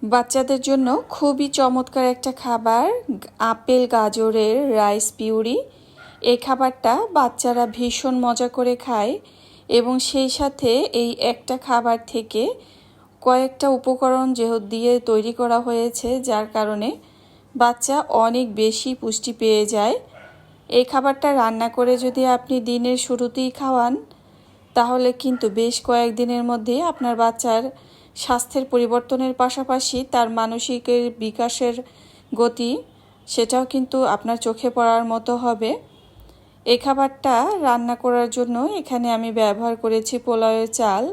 বাচ্চাদের জন্য খুবই চমৎকার একটা খাবার আপেল গাজরের রাইস পিউরি। এই খাবারটা বাচ্চারা ভীষণ মজা করে খায় এবং সেই সাথে এই একটা খাবার থেকে কয়েকটা উপকরণ যেহেতু দিয়ে তৈরি করা হয়েছে, যার কারণে বাচ্চা অনেক বেশি পুষ্টি পেয়ে যায়। এই খাবারটা রান্না করে যদি আপনি দিনের শুরুতেই খাওয়ান, তাহলে কিন্তু বেশ কয়েকদিনের মধ্যে আপনার বাচ্চার স্বাস্থ্যের পরিবর্তনের পাশাপাশি তার মানসিক বিকাশের গতি সেটাও কিন্তু আপনার চোখে পড়ার মতো হবে। এই খাবারটা রান্না করার জন্য এখানে আমি ব্যবহার করেছি পোলাওয়ের চাল।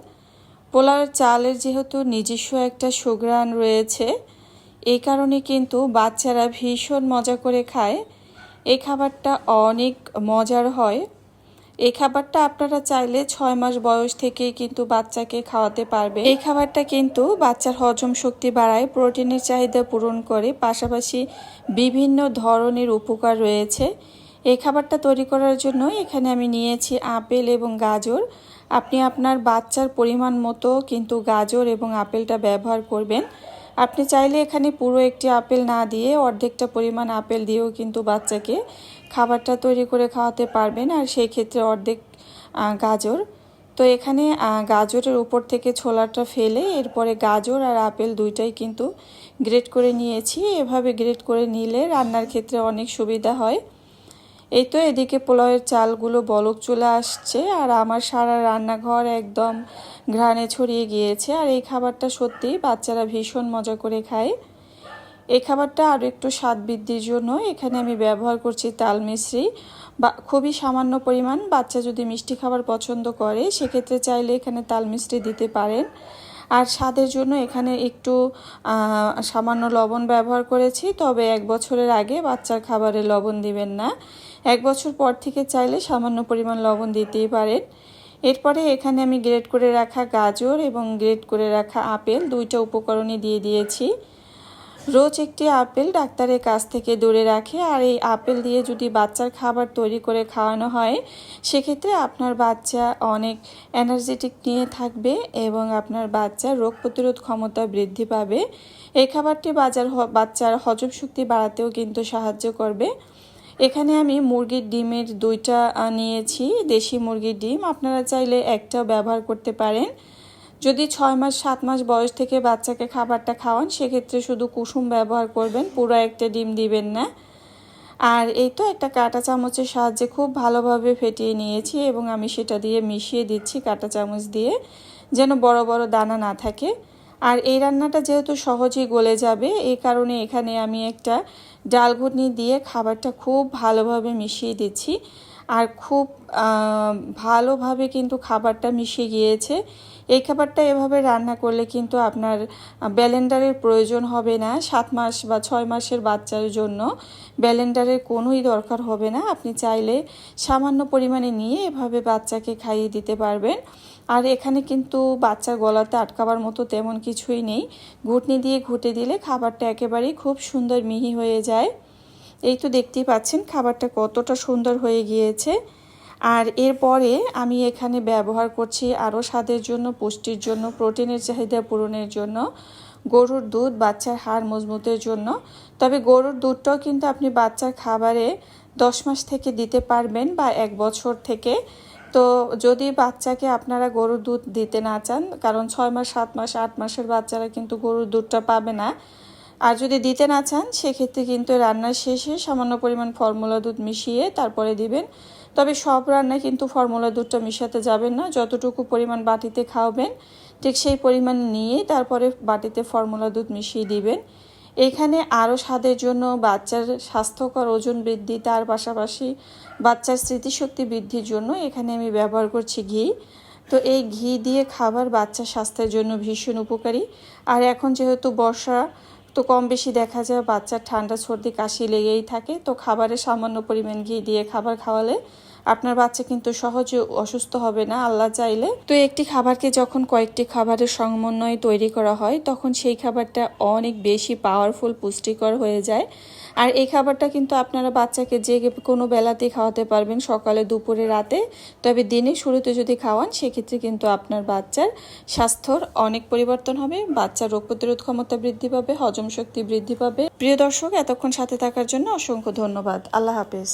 পোলাওয়ের চালের যেহেতু নিজস্ব একটা সুঘ্রাণ রয়েছে, এই কারণে কিন্তু বাচ্চারা ভীষণ মজা করে খায়। এই খাবারটা অনেক মজার হয়। এই খাবারটা আপনারা চাইলে 6 মাস বয়স থেকেই কিন্তু বাচ্চাকে খাওয়াতে পারবে। এই খাবারটা কিন্তু বাচ্চার হজম শক্তি বাড়ায়, প্রোটিনের চাহিদা পূরণ করে, পাশাপাশি বিভিন্ন ধরনের উপকার রয়েছে। এই খাবারটা তৈরি করার জন্য এখানে আমি নিয়েছি আপেল এবং গাজর। আপনি আপনার বাচ্চার পরিমাণ মতো কিন্তু গাজর এবং আপেলটা ব্যবহার করবেন। আপনি চাইলে এখানে পুরো একটি আপেল না দিয়ে অর্ধেকটা পরিমাণ আপেল দিয়েও কিন্তু বাচ্চাকে খাবারটা তৈরি করে খাওয়াতে পারবেন, আর সেই ক্ষেত্রে অর্ধেক গাজর। তো এখানে গাজরের উপর থেকে ছোলাটা ফেলে এরপরে গাজর আর আপেল দুইটাই কিন্তু গ্রেট করে নিয়েছি। এভাবে গ্রেট করে নিলে রান্নার ক্ষেত্রে অনেক সুবিধা হয়। এই তো এদিকে পোলাওয়ের চালগুলো বলক চলে আসছে আর আমার সারা রান্নাঘর একদম ঘ্রাণে ছড়িয়ে গিয়েছে। আর এই খাবারটা সত্যিই বাচ্চারা ভীষণ মজা করে খায়। এই খাবারটা আরও একটু স্বাদ বৃদ্ধির জন্য এখানে আমি ব্যবহার করছি তাল মিশ্রি, বা খুবই সামান্য পরিমাণ। বাচ্চা যদি মিষ্টি খাবার পছন্দ করে সেক্ষেত্রে চাইলে এখানে তাল মিশ্রি দিতে পারেন। আর স্বাদের জন্য এখানে একটু সামান্য লবণ ব্যবহার করেছি, তবে 1 বছরের আগে বাচ্চার খাবারে লবণ দিবেন না। 1 বছর পর থেকে চাইলে সামান্য পরিমাণ লবণ দিতেই পারেন। এরপরে এখানে আমি গ্রেট করে রাখা গাজর এবং গ্রেট করে রাখা আপেল দুইটা উপকরণই দিয়ে দিয়েছি। রোজ একটি আপেল ডাক্তারের কাছ থেকে দূরে রাখে, আর এই আপেল দিয়ে যদি বাচ্চার খাবার তৈরি করে খাওয়ানো হয় সেক্ষেত্রে আপনার বাচ্চা অনেক এনার্জেটিক নিয়ে থাকবে এবং আপনার বাচ্চার রোগ প্রতিরোধ ক্ষমতা বৃদ্ধি পাবে। এই খাবারটি বাচ্চার হজম শক্তি বাড়াতেও কিন্তু সাহায্য করবে। এখানে আমি মুরগির ডিমের 2টা নিয়েছি, দেশি মুরগির ডিম। আপনারা চাইলে একটাও ব্যবহার করতে পারেন। যদি 6 মাস 7 মাস বয়স থেকে বাচ্চাকে খাবারটা খাওয়ান সেক্ষেত্রে শুধু কুসুম ব্যবহার করবেন, পুরো একটা ডিম দিবেন না। আর এই তো একটা কাঁটা চামচের সাহায্যে খুব ভালোভাবে ফেটিয়ে নিয়েছি এবং আমি সেটা দিয়ে মিশিয়ে দিচ্ছি কাঁটা চামচ দিয়ে, যেন বড় বড় দানা না থাকে। আর এই রান্নাটা যেহেতু সহজেই গলে যাবে, এই কারণে এখানে আমি একটা ডাল ঘুটনি দিয়ে খাবারটা খুব ভালোভাবে মিশিয়ে দিচ্ছি। আর খুব ভালোভাবে কিন্তু খাবারটা মিশে গিয়েছে। এই খাবারটা এভাবে রান্না করলে কিন্তু আপনার ব্লেন্ডারের প্রয়োজন হবে না। 7 মাস বা 6 মাসের বাচ্চার জন্য ব্লেন্ডারের কোনোই দরকার হবে না। আপনি চাইলে সামান্য পরিমাণে নিয়ে এভাবে বাচ্চাকে খাইয়ে দিতে পারবেন। আর এখানে কিন্তু বাচ্চার গলাতে আটকাবার মতো তেমন কিছুই নেই। ঘুটনি দিয়ে ঘুটে দিলে খাবারটা একেবারেই খুব সুন্দর মিহি হয়ে যায়। এই তো দেখতেই পাচ্ছেন খাবারটা কতটা সুন্দর হয়ে গিয়েছে। আর এরপরে আমি এখানে ব্যবহার করছি আরও স্বাদের জন্য, পুষ্টির জন্য, প্রোটিনের চাহিদা পূরণের জন্য গরুর দুধ, বাচ্চার হাড় মজবুতের জন্য। তবে গরুর দুধটাও কিন্তু আপনি বাচ্চার খাবারে 10 মাস থেকে দিতে পারবেন বা 1 বছর থেকে। তো যদি বাচ্চাকে আপনারা গরুর দুধ দিতে না চান, কারণ 6 মাস 7 মাস 8 মাসের বাচ্চারা কিন্তু গরুর দুধটা পাবে না, আর যদি দিতে না চান সেক্ষেত্রে কিন্তু রান্নার শেষে সামান্য পরিমাণ ফর্মুলা দুধ মিশিয়ে তারপরে দিবেন। তবে সব রান্নায় কিন্তু ফর্মুলা দুধটা মিশাতে যাবেন না। যতটুকু পরিমাণ বাটিতে খাওয়াবেন ঠিক সেই পরিমাণ নিয়ে তারপরে বাটিতে ফর্মুলা দুধ মিশিয়ে দিবেন। এখানে আরও স্বাদের জন্য, বাচ্চার স্বাস্থ্যকর ওজন বৃদ্ধি, তার পাশাপাশি বাচ্চার স্মৃতিশক্তি বৃদ্ধির জন্য এখানে আমি ব্যবহার করছি ঘি। তো এই ঘি দিয়ে খাবার বাচ্চার স্বাস্থ্যের জন্য ভীষণ উপকারী। আর এখন যেহেতু বর্ষা, তো কম বেশি দেখা যায় বাচ্চার ঠান্ডা সর্দি কাশি লেগেই থাকে। তো খাবারে সামান্য পরিমাণ ঘি দিয়ে খাবার খাওয়ালে আপনার বাচ্চা কিন্তু সহজে অসুস্থ হবে না আল্লাহ চাইলে। তো একটি খাবারকে যখন কয়েকটি খাবারের সমন্বয়ে তৈরি করা হয় তখন সেই খাবারটা অনেক বেশি পাওয়ারফুল, পুষ্টিকর হয়ে যায়। আর এই খাবারটা কিন্তু আপনারা বাচ্চাকে যে কোনো বেলাতেই খাওয়াতে পারবেন, সকালে, দুপুরে, রাতে। তবে দিনের শুরুতে যদি খাওয়ান সেক্ষেত্রে কিন্তু আপনার বাচ্চার স্বাস্থ্যর অনেক পরিবর্তন হবে, বাচ্চার রোগ প্রতিরোধ ক্ষমতা বৃদ্ধি পাবে, হজম শক্তি বৃদ্ধি পাবে। প্রিয় দর্শক, এতক্ষণ সাথে থাকার জন্য অসংখ্য ধন্যবাদ। আল্লাহ হাফেজ।